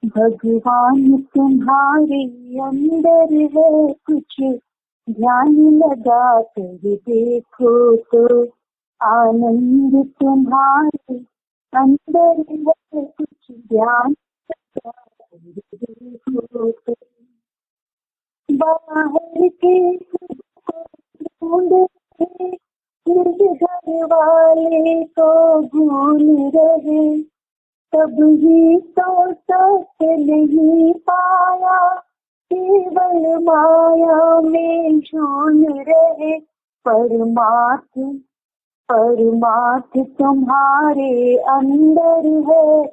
भगवान तुम्हारे अंदर है कुछ, ध्यान लगा कर देखो तो। आनंद तुम्हारे अंदर है कुछ, ध्यान लगा कर देखो तो। बाहर के सबको ढूंढ रहे, निज घर वाले को भूल रहे। तब ही तो सत्य नहीं पाया, केवल माया में झूल रहे। परमात्म परमात्म तुम्हारे अंदर है,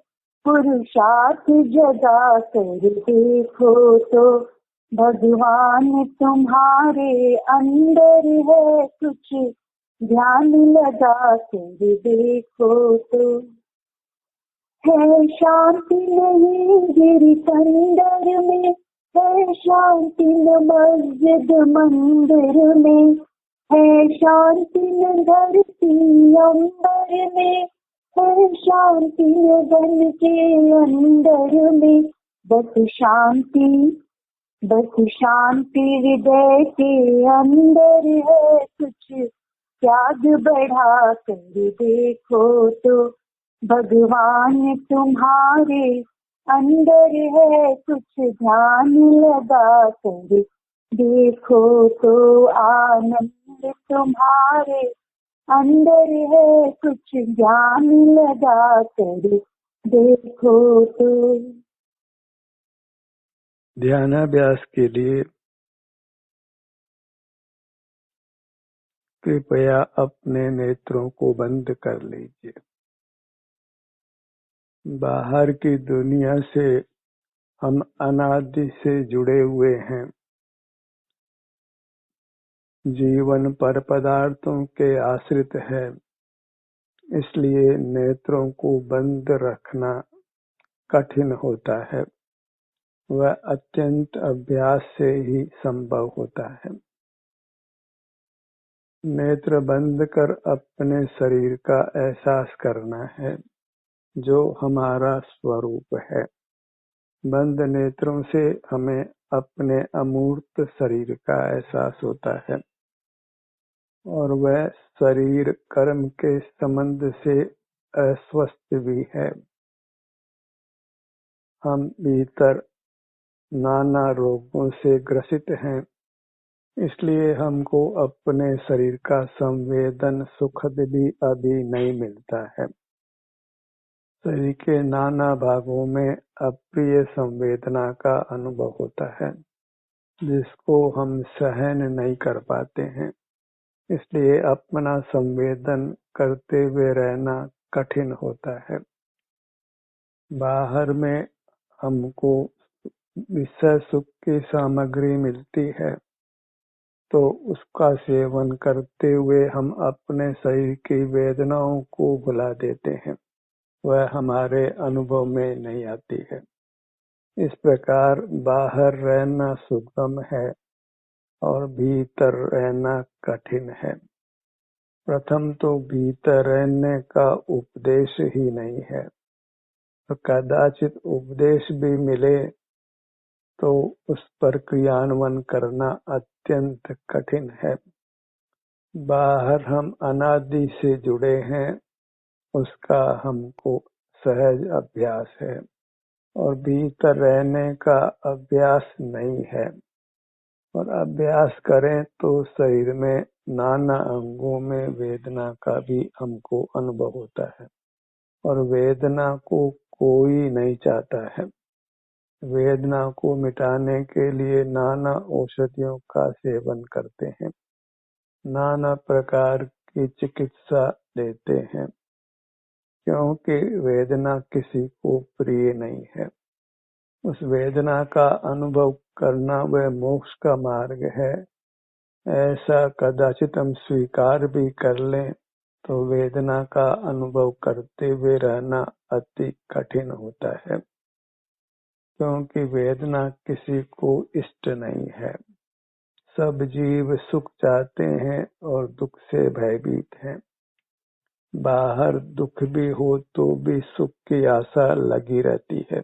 पुरुषार्थ जगा कर देखो तो। भगवान तुम्हारे अंदर है कुछ, ध्यान लगा कर देखो तो। है शांति नहीं गिरकंदर में, है शांति न मस्जिद मंदिर में, है शांति न धरती अंबर में, है शांति न धन के अंदर में। बस शांति हृदय के अंदर है कुछ, त्याग बढ़ा कर देखो तो। भगवान तुम्हारे अंदर है कुछ, ध्यान लगा कर देखो तो। आनंद तुम्हारे अंदर है कुछ, ध्यान लगा कर देखो तो। ध्यानाभ्यास के लिए कृपया अपने नेत्रों को बंद कर लीजिए। बाहर की दुनिया से हम अनादि से जुड़े हुए हैं। जीवन पर पदार्थों के आश्रित है, इसलिए नेत्रों को बंद रखना कठिन होता है। वह अत्यंत अभ्यास से ही संभव होता है। नेत्र बंद कर अपने शरीर का एहसास करना है, जो हमारा स्वरूप है। बंद नेत्रों से हमें अपने अमूर्त शरीर का एहसास होता है और वह शरीर कर्म के संबंध से अस्वस्थ भी है। हम भीतर नाना रोगों से ग्रसित हैं, इसलिए हमको अपने शरीर का संवेदन सुखद भी अभी नहीं मिलता है। शरीर के नाना भागों में अप्रिय संवेदना का अनुभव होता है, जिसको हम सहन नहीं कर पाते हैं। इसलिए अपना संवेदन करते हुए रहना कठिन होता है। बाहर में हमको विषय सुख की सामग्री मिलती है, तो उसका सेवन करते हुए हम अपने शरीर की वेदनाओं को भुला देते हैं। वह हमारे अनुभव में नहीं आती है। इस प्रकार बाहर रहना सुगम है और भीतर रहना कठिन है। प्रथम तो भीतर रहने का उपदेश ही नहीं है, तो कदाचित उपदेश भी मिले तो उस पर क्रियान्वयन करना अत्यंत कठिन है। बाहर हम अनादि से जुड़े हैं, उसका हमको सहज अभ्यास है और भीतर रहने का अभ्यास नहीं है। और अभ्यास करें तो शरीर में नाना अंगों में वेदना का भी हमको अनुभव होता है और वेदना को कोई नहीं चाहता है। वेदना को मिटाने के लिए नाना औषधियों का सेवन करते हैं, नाना प्रकार की चिकित्सा लेते हैं, क्योंकि वेदना किसी को प्रिय नहीं है। उस वेदना का अनुभव करना वह मोक्ष का मार्ग है, ऐसा कदाचित हम स्वीकार भी कर लें तो वेदना का अनुभव करते हुए रहना अति कठिन होता है, क्योंकि वेदना किसी को इष्ट नहीं है। सब जीव सुख चाहते हैं और दुख से भयभीत हैं। बाहर दुख भी हो तो भी सुख की आशा लगी रहती है,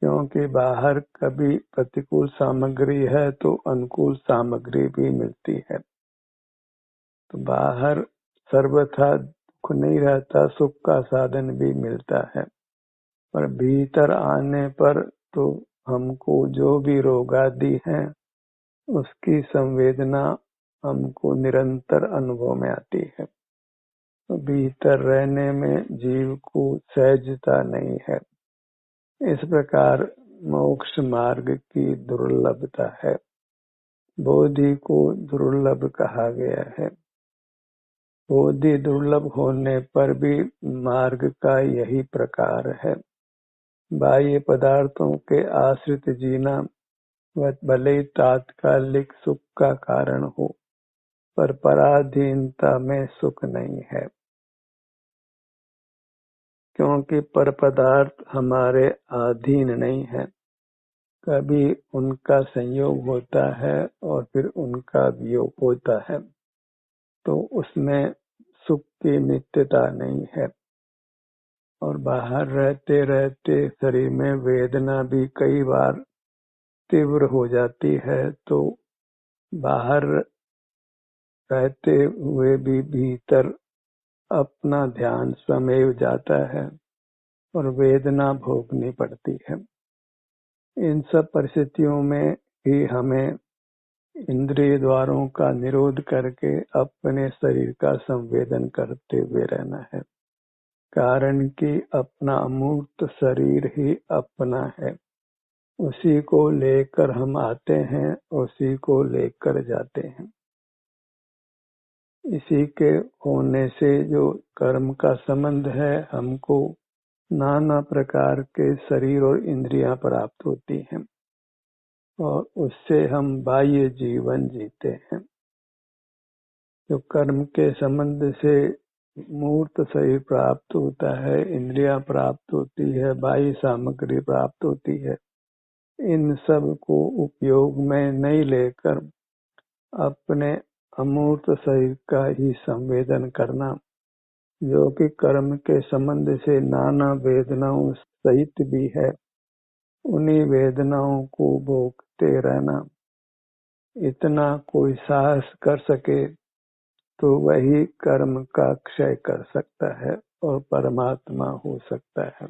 क्योंकि बाहर कभी प्रतिकूल सामग्री है तो अनुकूल सामग्री भी मिलती है। तो बाहर सर्वथा दुख नहीं रहता, सुख का साधन भी मिलता है, पर भीतर आने पर तो हमको जो भी रोग आदि हैं उसकी संवेदना हमको निरंतर अनुभव में आती है। तो भीतर रहने में जीव को सहजता नहीं है। इस प्रकार मोक्ष मार्ग की दुर्लभता है। बोधि को दुर्लभ कहा गया है। बोधि दुर्लभ होने पर भी मार्ग का यही प्रकार है। बाह्य पदार्थों के आश्रित जीना भले ही तात्कालिक सुख का कारण हो, पर पराधीनता में सुख नहीं है, क्योंकि पर पदार्थ हमारे अधीन नहीं है। कभी उनका संयोग होता है और फिर उनका वियोग होता है, तो उसमें सुख की नित्यता नहीं है। और बाहर रहते रहते शरीर में वेदना भी कई बार तीव्र हो जाती है, तो बाहर रहते हुए भी भीतर अपना ध्यान स्वमेव जाता है और वेदना भोगनी पड़ती है। इन सब परिस्थितियों में ही हमें इंद्रिय द्वारों का निरोध करके अपने शरीर का संवेदन करते हुए रहना है, कारण कि अपना अमूर्त शरीर ही अपना है। उसी को लेकर हम आते हैं, उसी को लेकर जाते हैं। इसी के होने से जो कर्म का संबंध है, हमको नाना प्रकार के शरीर और इंद्रियां प्राप्त होती हैं और उससे हम बाह्य जीवन जीते हैं। जो कर्म के संबंध से मूर्त शरीर प्राप्त होता है, इंद्रियां प्राप्त होती है, बाह्य सामग्री प्राप्त होती है, इन सब को उपयोग में नहीं लेकर अपने अमूर्त शरीर का ही संवेदन करना, जो कि कर्म के संबंध से नाना वेदनाओं सहित भी है, उन्हीं वेदनाओं को भोगते रहना, इतना कोई साहस कर सके तो वही कर्म का क्षय कर सकता है और परमात्मा हो सकता है।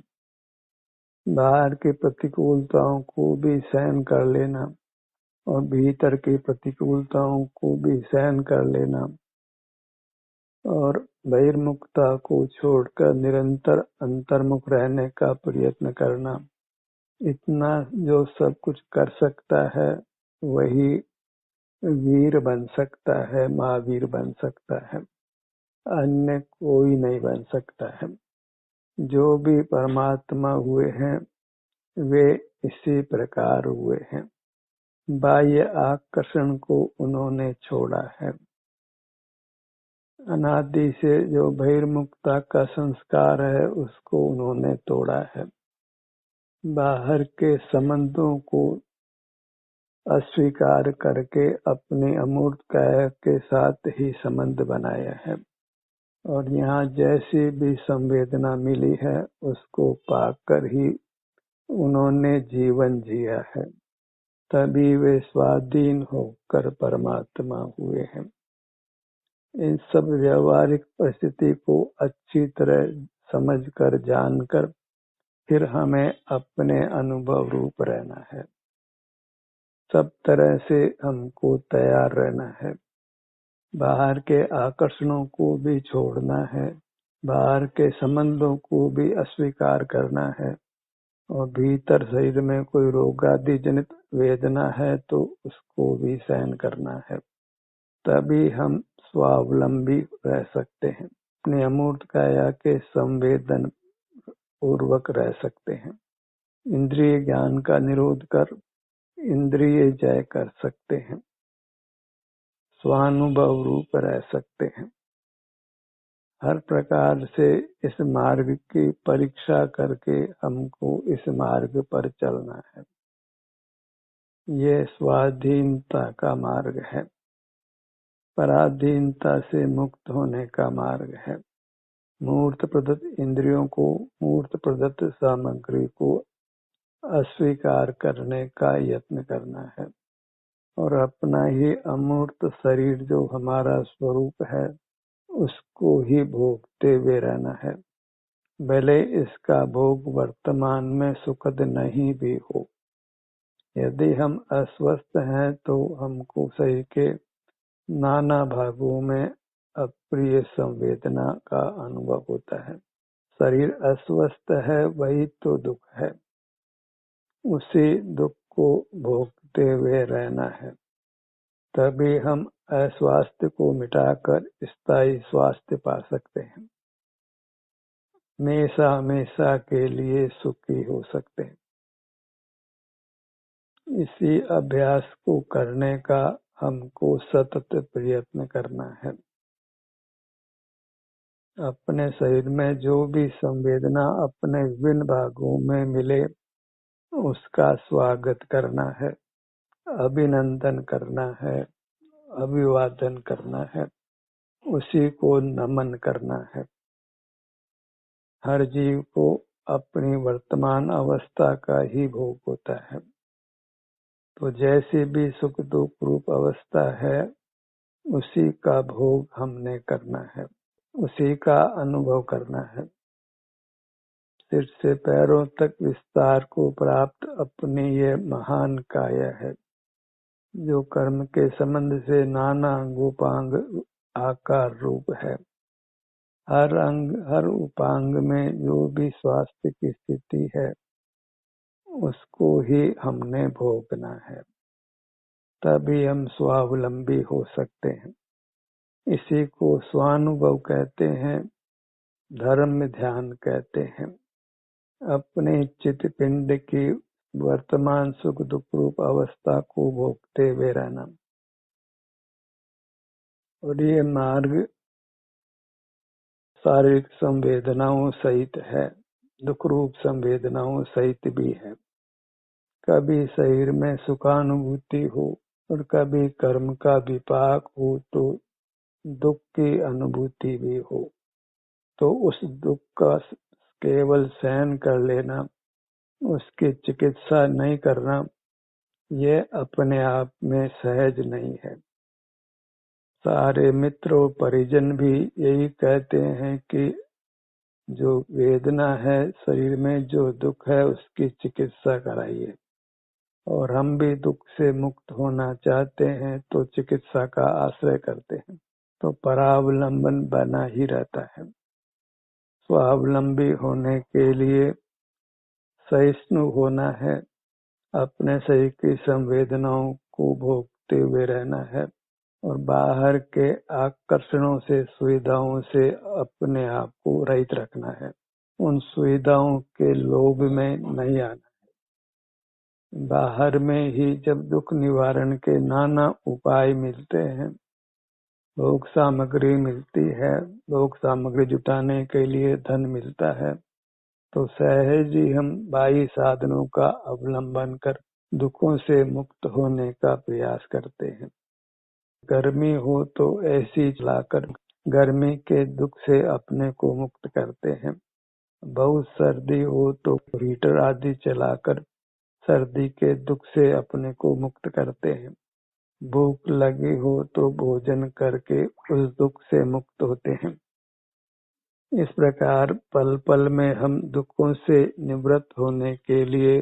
बाहर की प्रतिकूलताओं को भी सहन कर लेना और भीतर की प्रतिकूलताओं को भी सहन कर लेना और बहिर्मुखता को छोड़कर निरंतर अंतर्मुख रहने का प्रयत्न करना, इतना जो सब कुछ कर सकता है वही वीर बन सकता है, महावीर बन सकता है, अन्य कोई नहीं बन सकता है। जो भी परमात्मा हुए हैं वे इसी प्रकार हुए हैं। बाह्य आकर्षण को उन्होंने छोड़ा है। अनादि से जो बहिर्मुखता का संस्कार है उसको उन्होंने तोड़ा है। बाहर के संबंधों को अस्वीकार करके अपने अमूर्त काया के साथ ही संबंध बनाया है और यहाँ जैसी भी संवेदना मिली है उसको पाकर ही उन्होंने जीवन जिया है, तभी वे स्वाधीन होकर परमात्मा हुए हैं। इन सब व्यवहारिक परिस्थिति को अच्छी तरह समझकर जानकर फिर हमें अपने अनुभव रूप रहना है। सब तरह से हमको तैयार रहना है। बाहर के आकर्षणों को भी छोड़ना है, बाहर के संबंधों को भी अस्वीकार करना है और भीतर शरीर में कोई रोगादि जनित वेदना है तो उसको भी सहन करना है। तभी हम स्वावलंबी रह सकते हैं, अपने अमूर्त काया के संवेदन पूर्वक रह सकते हैं। इंद्रिय ज्ञान का निरोध कर इंद्रिय जय कर सकते हैं, स्वानुभव रूप रह सकते हैं। हर प्रकार से इस मार्ग की परीक्षा करके हमको इस मार्ग पर चलना है। ये स्वाधीनता का मार्ग है, पराधीनता से मुक्त होने का मार्ग है। मूर्त प्रदत्त इंद्रियों को, मूर्त प्रदत्त सामग्री को अस्वीकार करने का यत्न करना है और अपना ही अमूर्त शरीर जो हमारा स्वरूप है उसको ही भोगते हुए रहना है, भले इसका भोग वर्तमान में सुखद नहीं भी हो। यदि हम अस्वस्थ हैं तो हमको शरीर के नाना भागों में अप्रिय संवेदना का अनुभव होता है। शरीर अस्वस्थ है वही तो दुख है, उसी दुख को भोगते हुए रहना है, तभी हम अस्वास्थ्य को मिटाकर स्थायी स्वास्थ्य पा सकते हैं, हमेशा हमेशा के लिए सुखी हो सकते हैं। इसी अभ्यास को करने का हमको सतत प्रयत्न करना है। अपने शरीर में जो भी संवेदना अपने विभिन्न भागों में मिले उसका स्वागत करना है, अभिनंदन करना है, अभिवादन करना है, उसी को नमन करना है। हर जीव को अपनी वर्तमान अवस्था का ही भोग होता है, तो जैसी भी सुख दुख रूप अवस्था है उसी का भोग हमने करना है, उसी का अनुभव करना है। सिर से पैरों तक विस्तार को प्राप्त अपनी ये महान काया है, जो कर्म के संबंध से नाना अंगोपांग आकार रूप है। हर अंग हर उपांग में जो भी स्वास्थ्य की स्थिति है उसको ही हमने भोगना है, तभी हम स्वावलंबी हो सकते हैं। इसी को स्वानुभव कहते हैं, धर्म ध्यान कहते हैं। अपने चित्त पिंड की वर्तमान सुख दुख रूप अवस्था को भोगते हुए रहना। और ये मार्ग शारीरिक संवेदनाओं सहित है, दुख रूप संवेदनाओं सहित भी है। कभी शरीर में सुखानुभूति हो और कभी कर्म का विपाक हो तो दुख की अनुभूति भी हो, तो उस दुख का केवल सहन कर लेना, उसकी चिकित्सा नहीं करना, ये अपने आप में सहज नहीं है। सारे मित्र और परिजन भी यही कहते हैं कि जो वेदना है शरीर में, जो दुख है उसकी चिकित्सा कराइए, और हम भी दुख से मुक्त होना चाहते हैं तो चिकित्सा का आश्रय करते हैं, तो परावलंबन बना ही रहता है। स्वावलंबी होने के लिए सहिष्णु होना है, अपने शरीर की संवेदनाओं को भोगते हुए रहना है और बाहर के आकर्षणों से सुविधाओं से अपने आप को रहित रखना है। उन सुविधाओं के लोभ में नहीं आना। बाहर में ही जब दुख निवारण के नाना उपाय मिलते हैं, भोग सामग्री मिलती है, भोग सामग्री जुटाने के लिए धन मिलता है, तो सहज ही हम बाह्य साधनों का अवलंबन कर दुखों से मुक्त होने का प्रयास करते हैं। गर्मी हो तो ऐसी चलाकर गर्मी के दुख से अपने को मुक्त करते हैं। बहुत सर्दी हो तो हीटर आदि चलाकर सर्दी के दुख से अपने को मुक्त करते हैं। भूख लगी हो तो भोजन करके उस दुख से मुक्त होते हैं। इस प्रकार पल पल में हम दुखों से निवृत्त होने के लिए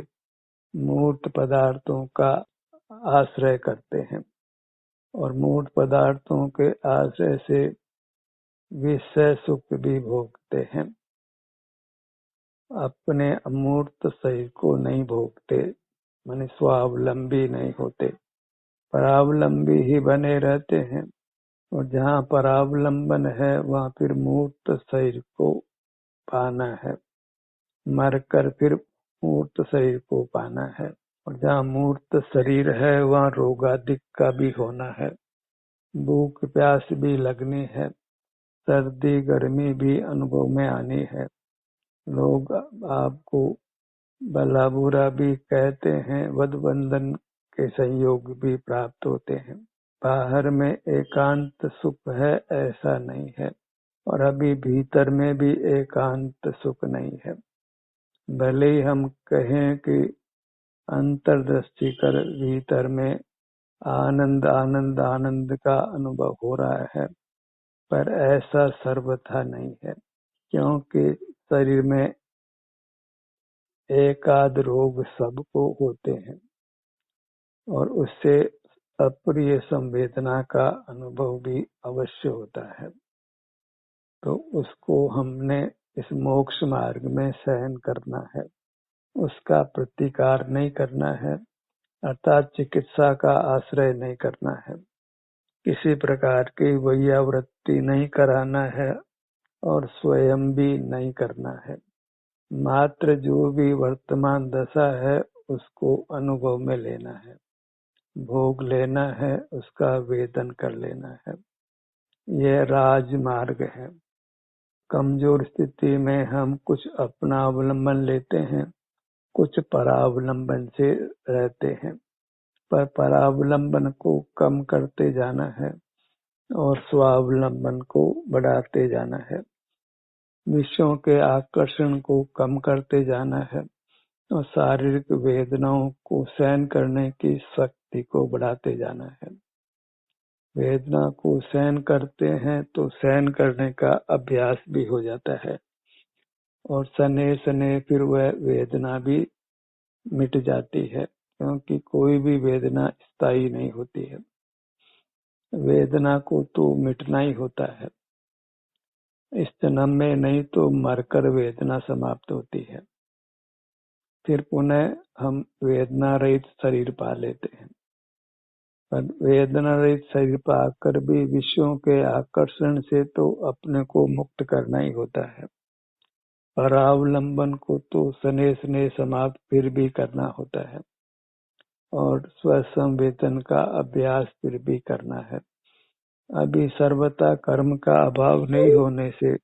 मूर्त पदार्थों का आश्रय करते हैं और मूर्त पदार्थों के आश्रय से विषय सुख भी भोगते हैं। अपने अमूर्त शरीर को नहीं भोगते, माने स्वावलंबी नहीं होते, परावलंबी ही बने रहते हैं। और जहाँ परावलंबन है वहाँ फिर मूर्त शरीर को पाना है, मरकर फिर मूर्त शरीर को पाना है। और जहाँ मूर्त शरीर है वहाँ रोगादिक का भी होना है, भूख प्यास भी लगनी है, सर्दी गर्मी भी अनुभव में आनी है। लोग आपको भला बुरा भी कहते हैं, वध बंधन के संयोग भी प्राप्त होते हैं। बाहर में एकांत सुख है ऐसा नहीं है, और अभी भीतर में भी एकांत सुख नहीं है। भले ही हम कहें कि अंतर्दृष्टि कर भीतर में आनंद आनंद आनंद का अनुभव हो रहा है, पर ऐसा सर्वथा नहीं है, क्योंकि शरीर में एकाध रोग सबको होते हैं और उससे अप्रिय संवेदना का अनुभव भी अवश्य होता है। तो उसको हमने इस मोक्ष मार्ग में सहन करना है, उसका प्रतिकार नहीं करना है, अर्थात चिकित्सा का आश्रय नहीं करना है, किसी प्रकार की वैयावृत्ति नहीं कराना है और स्वयं भी नहीं करना है। मात्र जो भी वर्तमान दशा है उसको अनुभव में लेना है, भोग लेना है, उसका वेदन कर लेना है। यह राजमार्ग है। कमजोर स्थिति में हम कुछ अपना अवलंबन लेते हैं, कुछ परावलंबन से रहते हैं, पर परावलंबन को कम करते जाना है और स्वावलंबन को बढ़ाते जाना है। विषयों के आकर्षण को कम करते जाना है और शारीरिक वेदनाओं को सहन करने की शक्ति को बढ़ाते जाना है। वेदना को सहन करते हैं तो सहन करने का अभ्यास भी हो जाता है और सने सने फिर वह वेदना भी मिट जाती है, क्योंकि कोई भी वेदना स्थायी नहीं होती है। वेदना को तो मिटना ही होता है। इस जन्म में नहीं तो मरकर वेदना समाप्त होती है, फिर पुनः हम वेदना रहित शरीर पा लेते हैं। पर वेदना रहित शरीर पाकर भी विषयों के आकर्षण से तो अपने को मुक्त करना ही होता है। परावलंबन को तो स्नेह स्नेह समाप्त फिर भी करना होता है और स्वसंवेदन का अभ्यास फिर भी करना है। अभी सर्वथा कर्म का अभाव नहीं होने से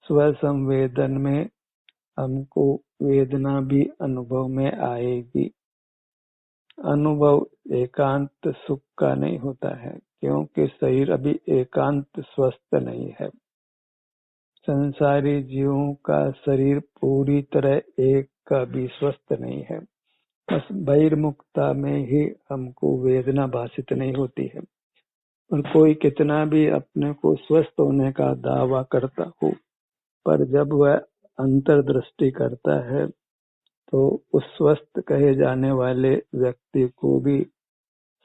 स्वसंवेदन में हमको वेदना भी अनुभव में आएगी। अनुभव एकांत सुख का नहीं होता है, क्योंकि शरीर अभी एकांत स्वस्थ नहीं है। संसारी जीवों का शरीर पूरी तरह एक का भी स्वस्थ नहीं है। बस बहिर्मुखता में ही हमको वेदना भाषित नहीं होती है। और कोई कितना भी अपने को स्वस्थ होने का दावा करता हो, पर जब वह अंतर्दृष्टि करता है तो उस स्वस्थ कहे जाने वाले व्यक्ति को भी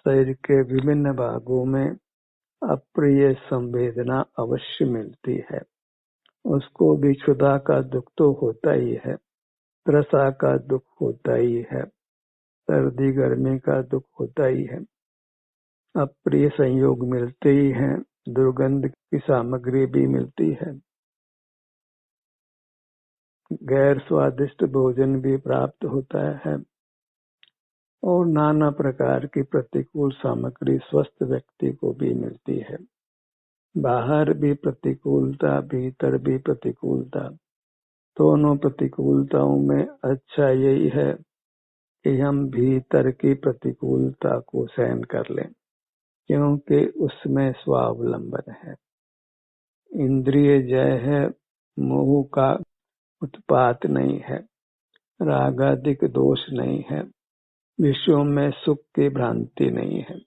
शरीर के विभिन्न भागों में अप्रिय संवेदना अवश्य मिलती है। उसको भी क्षुधा का दुख तो होता ही है, त्रसा का दुख होता ही है, सर्दी गर्मी का दुख होता ही है, अप्रिय संयोग मिलते ही हैं, दुर्गंध की सामग्री भी मिलती है, गैर स्वादिष्ट भोजन भी प्राप्त होता है और नाना प्रकार की प्रतिकूल सामग्री स्वस्थ व्यक्ति को भी मिलती है। बाहर भी प्रतिकूलता, भीतर भी प्रतिकूलता। दोनों प्रतिकूलताओं में अच्छा यही है कि हम भीतर की प्रतिकूलता को सहन कर लें, क्योंकि उसमें स्वावलंबन है, इंद्रिय जय है, मोह का उत्पात नहीं है, रागादिक दोष नहीं है, विषयों में सुख की भ्रांति नहीं है।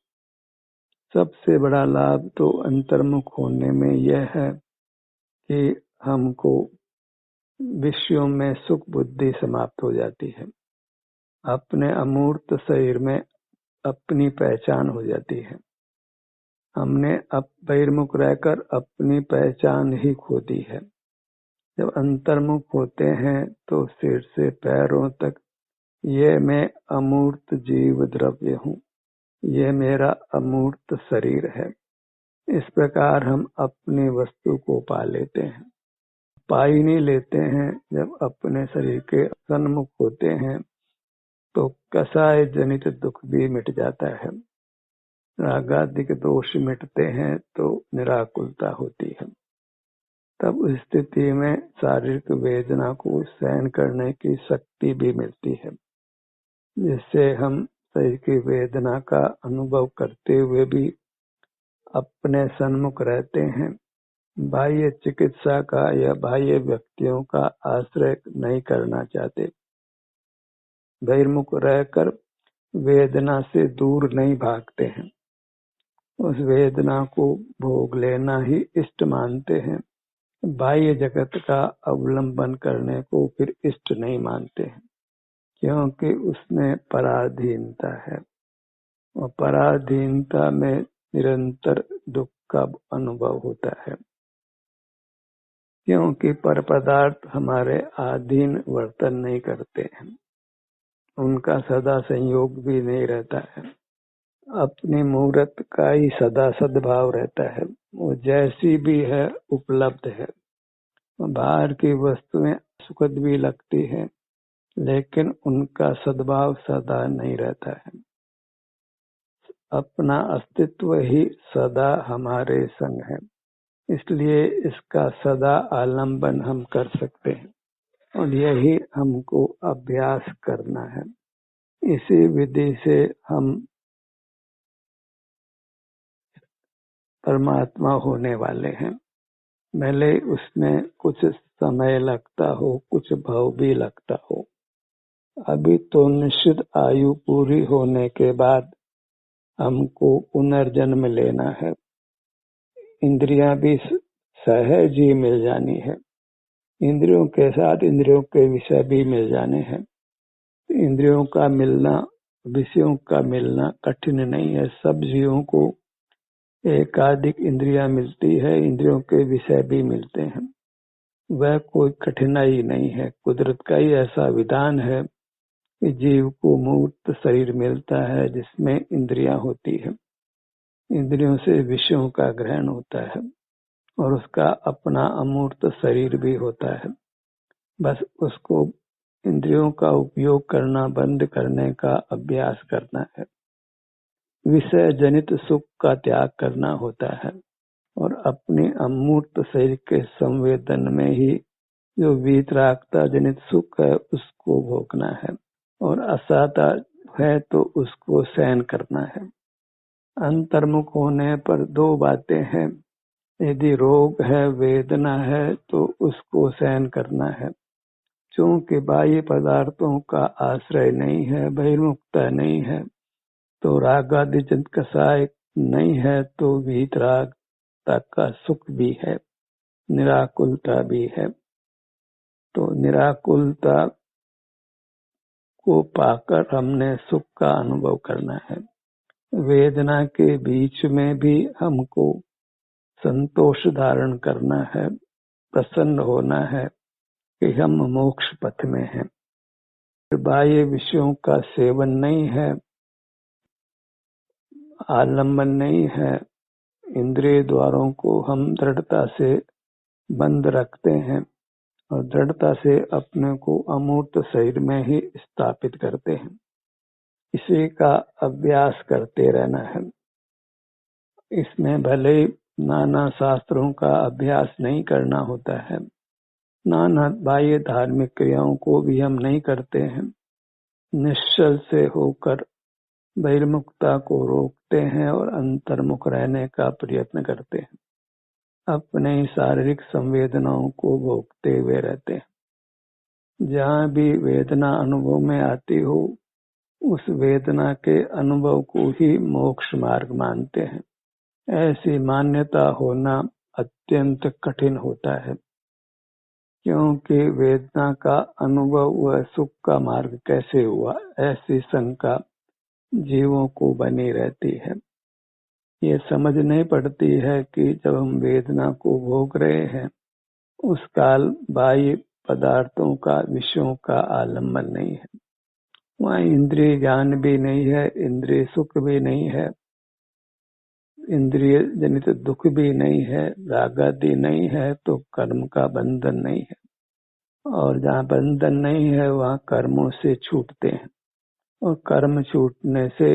सबसे बड़ा लाभ तो अंतर्मुख होने में यह है कि हमको विषयों में सुख बुद्धि समाप्त हो जाती है, अपने अमूर्त शरीर में अपनी पहचान हो जाती है। हमने अब बहिर्मुख रहकर अपनी पहचान ही खो दी है। जब अंतर्मुख होते हैं तो सिर से पैरों तक ये मैं अमूर्त जीव द्रव्य हूँ, ये मेरा अमूर्त शरीर है। इस प्रकार हम अपनी वस्तु को पा लेते हैं। पा ही नहीं लेते हैं जब अपने शरीर के सन्मुख होते हैं तो कसाय जनित दुख भी मिट जाता है, रागादिक दोष मिटते हैं तो निराकुलता होती है। तब उस स्थिति में शारीरिक वेदना को सहन करने की शक्ति भी मिलती है, जिससे हम शरीर की वेदना का अनुभव करते हुए भी अपने सन्मुख रहते हैं। बाह्य चिकित्सा का या बाह्य व्यक्तियों का आश्रय नहीं करना चाहते, बहिर्मुख रहकर वेदना से दूर नहीं भागते हैं, उस वेदना को भोग लेना ही इष्ट मानते हैं। बाह्य जगत का अवलंबन करने को फिर इष्ट नहीं मानते हैं, क्योंकि उसमें पराधीनता है और पराधीनता में निरंतर दुख का अनुभव होता है, क्योंकि पर पदार्थ हमारे अधीन वर्तन नहीं करते हैं, उनका सदा संयोग भी नहीं रहता है, अपनी मूर्त का ही सदा सद्भाव रहता है। वो जैसी भी है उपलब्ध है। बाहर की वस्तुएं सुखद भी लगती है, लेकिन उनका सद्भाव सदा नहीं रहता है। अपना अस्तित्व ही सदा हमारे संग है, इसलिए इसका सदा आलंबन हम कर सकते हैं और यही हमको अभ्यास करना है। इसी विधि से हम परमात्मा होने वाले हैं। भले उसमें कुछ समय लगता हो, कुछ भाव भी लगता हो। अभी तो निश्चित आयु पूरी होने के बाद हमको पुनर्जन्म लेना है। इंद्रियां भी सहज ही मिल जानी है, इंद्रियों के साथ इंद्रियों के विषय भी मिल जाने हैं। इंद्रियों का मिलना, विषयों का मिलना कठिन नहीं है। सब जीवों को एकाधिक इंद्रियां मिलती है, इंद्रियों के विषय भी मिलते हैं। वह कोई कठिनाई नहीं है, कुदरत का ही ऐसा विधान है कि जीव को मूर्त शरीर मिलता है जिसमें इंद्रियां होती है। इंद्रियों से विषयों का ग्रहण होता है और उसका अपना अमूर्त शरीर भी होता है। बस उसको इंद्रियों का उपयोग करना बंद करने का अभ्यास करना है। विषय जनित सुख का त्याग करना होता है और अपने अमूर्त शरीर के संवेदन में ही जो वीतरागता जनित सुख है उसको भोगना है और असहता है तो उसको सहन करना है। अंतर्मुख होने पर दो बातें हैं। यदि रोग है, वेदना है, तो उसको सहन करना है। चूंकि बाह्य पदार्थों का आश्रय नहीं है, बहिर्मुखता नहीं है, तो रागादि जनित कषाय नहीं है, तो वीतरागता का सुख भी है, निराकुलता भी है। तो निराकुलता को पाकर हमने सुख का अनुभव करना है। वेदना के बीच में भी हमको संतोष धारण करना है, प्रसन्न होना है कि हम मोक्ष पथ में हैं। बाह्य विषयों का सेवन नहीं है, आलम्बन नहीं है, इंद्रिय द्वारों को हम दृढ़ता से बंद रखते हैं और दृढ़ता से अपने को अमूर्त शरीर में ही स्थापित करते हैं। इसी का अभ्यास करते रहना है। इसमें भले नाना शास्त्रों का अभ्यास नहीं करना होता है, नाना बाह्य धार्मिक क्रियाओं को भी हम नहीं करते हैं। निश्चल से होकर बहिर्मुखता को रोकते हैं और अंतर्मुख रहने का प्रयत्न करते हैं। अपने शारीरिक संवेदनाओं को भोगते हुए रहते हैं। जहाँ भी वेदना अनुभव में आती हो, उस वेदना के अनुभव को ही मोक्ष मार्ग मानते हैं। ऐसी मान्यता होना अत्यंत कठिन होता है, क्योंकि वेदना का अनुभव व सुख का मार्ग कैसे हुआ, ऐसी शंका जीवों को बनी रहती है। ये समझ नहीं पड़ती है कि जब हम वेदना को भोग रहे हैं, उस काल बाह्य पदार्थों का, विषयों का आलम्बन नहीं है। वहाँ इंद्रिय ज्ञान भी नहीं है, इंद्रिय सुख भी नहीं है, इंद्रिय जनित दुख भी नहीं है, रागादि नहीं है, तो कर्म का बंधन नहीं है। और जहाँ बंधन नहीं है वहाँ कर्मों से छूटते हैं और कर्म छूटने से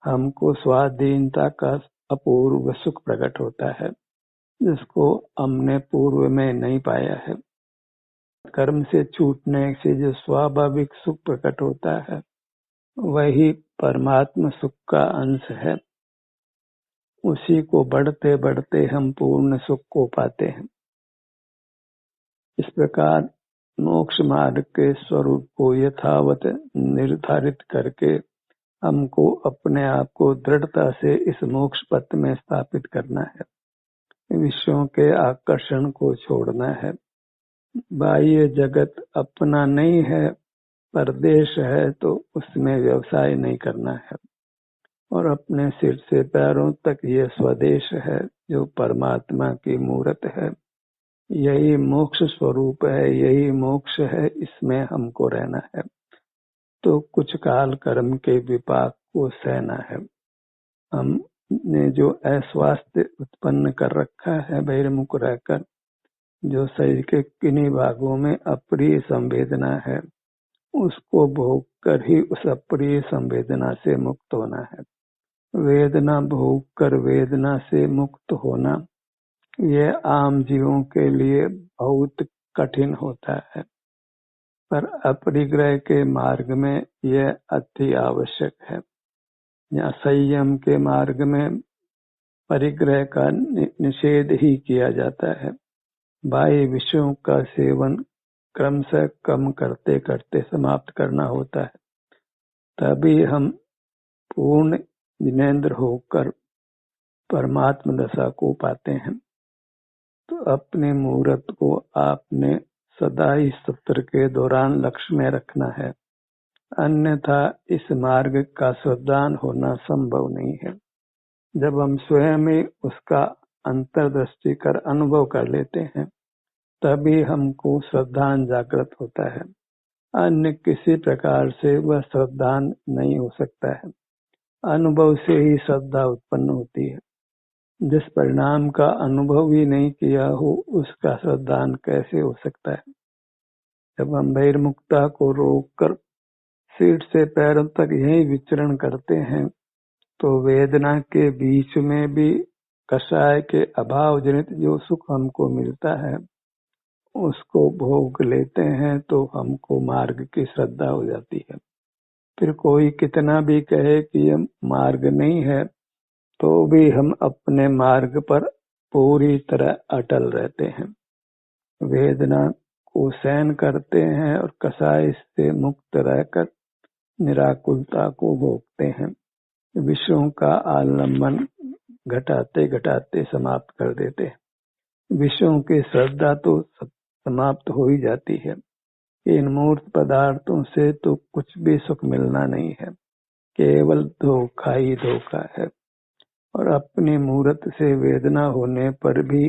हमको स्वाधीनता का अपूर्व सुख प्रकट होता है, जिसको हमने पूर्व में नहीं पाया है। कर्म से छूटने से जो स्वाभाविक सुख प्रकट होता है वही परमात्मा सुख का अंश है। उसी को बढ़ते बढ़ते हम पूर्ण सुख को पाते हैं। इस प्रकार मोक्ष मार्ग के स्वरूप को यथावत निर्धारित करके हमको अपने आप को दृढ़ता से इस मोक्ष पथ में स्थापित करना है। विषयों के आकर्षण को छोड़ना है। बाह्य जगत अपना नहीं है, परदेश है, तो उसमें व्यवसाय नहीं करना है। और अपने सिर से पैरों तक ये स्वदेश है जो परमात्मा की मूर्त है। यही मोक्ष स्वरूप है, यही मोक्ष है, इसमें हमको रहना है। तो कुछ काल कर्म के विपाक को सहना है। हमने जो अस्वास्थ्य उत्पन्न कर रखा है बहिर्मुख रहकर, जो शरीर के किन्हीं भागों में अप्रिय संवेदना है, उसको भोग कर ही उस अप्रिय संवेदना से मुक्त होना है। वेदना भोग कर वेदना से मुक्त होना यह आम जीवों के लिए बहुत कठिन होता है, पर अपरिग्रह के मार्ग में यह अति आवश्यक है। यहाँ संयम के मार्ग में परिग्रह का निषेध ही किया जाता है। बाह्य विषयों का सेवन क्रमशः कम करते करते समाप्त करना होता है, तभी हम पूर्ण जिनेंद्र होकर परमात्म दशा को पाते हैं। तो अपने मुहूर्त को आपने सदा ही सत्र के दौरान लक्ष्य में रखना है, अन्यथा इस मार्ग का सावधान होना संभव नहीं है। जब हम स्वयं ही उसका अंतर्दृष्टि कर अनुभव कर लेते हैं, तभी हमको श्रद्धान जागृत होता है। अन्य किसी प्रकार से वह श्रद्धान नहीं हो सकता है। अनुभव से ही श्रद्धा उत्पन्न होती है। जिस परिणाम का अनुभव ही नहीं किया हो, उसका श्रद्धान कैसे हो सकता है। जब हम बहिर्मुखता को रोककर सिर से पैरों तक यही विचरण करते हैं, तो वेदना के बीच में भी कषाय के अभाव जनित जो सुख हमको मिलता है, उसको भोग लेते हैं, तो हमको मार्ग की श्रद्धा हो जाती है। फिर कोई कितना भी कहे कि यह मार्ग नहीं है, तो भी हम अपने मार्ग पर पूरी तरह अटल रहते हैं। वेदना को सहन करते हैं और कषाय से मुक्त रहकर निराकुलता को भोगते हैं। विषयों का आलम्बन घटाते घटाते समाप्त कर देते हैं। विषयों की श्रद्धा तो समाप्त हो ही जाती है। इन मूर्त पदार्थों से तो कुछ भी सुख मिलना नहीं है, केवल धोखा ही धोखा है। और अपनी मूर्त से वेदना होने पर भी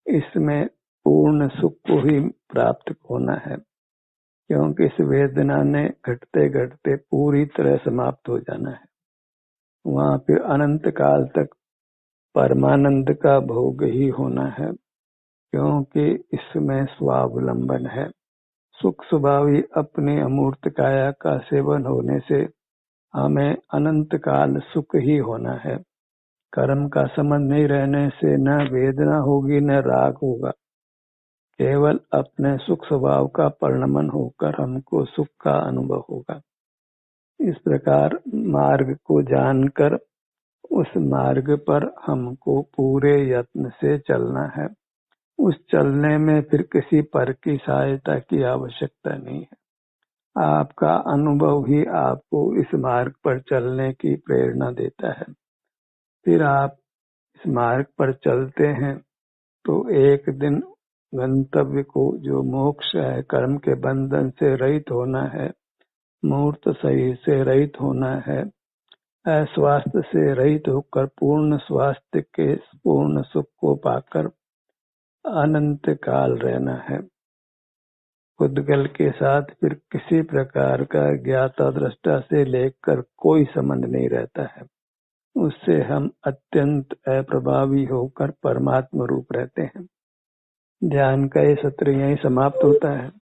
इसमें पूर्ण सुख को ही प्राप्त होना है, क्योंकि इस वेदना ने घटते घटते पूरी तरह समाप्त हो जाना है। वहां फिर अनंत काल तक परमानंद का भोग ही होना है, क्योंकि इसमें स्वावलंबन है। सुख स्वभावी अपने अमूर्त काया का सेवन होने से हमें अनंत काल सुख ही होना है। कर्म का संबंध नहीं रहने से न वेदना होगी न राग होगा, केवल अपने सुख स्वभाव का परिणमन होकर हमको सुख का अनुभव होगा। इस प्रकार मार्ग को जानकर उस मार्ग पर हमको पूरे यत्न से चलना है। उस चलने में फिर किसी पर की सहायता की आवश्यकता नहीं है। आपका अनुभव ही आपको इस मार्ग पर चलने की प्रेरणा देता है। फिर आप इस मार्ग पर चलते हैं तो एक दिन गंतव्य को, जो मोक्ष है, कर्म के बंधन से रहित होना है, मूर्त शरीर से रहित होना है, अस्वास्थ्य से रहित होकर पूर्ण स्वास्थ्य के पूर्ण सुख को पाकर अनंत काल रहना है। उद्गल के साथ फिर किसी प्रकार का ज्ञाता दृष्टा से लेकर कोई संबंध नहीं रहता है। उससे हम अत्यंत अप्रभावी होकर परमात्मा रूप रहते हैं। ध्यान का ये सत्र यहीं समाप्त होता है।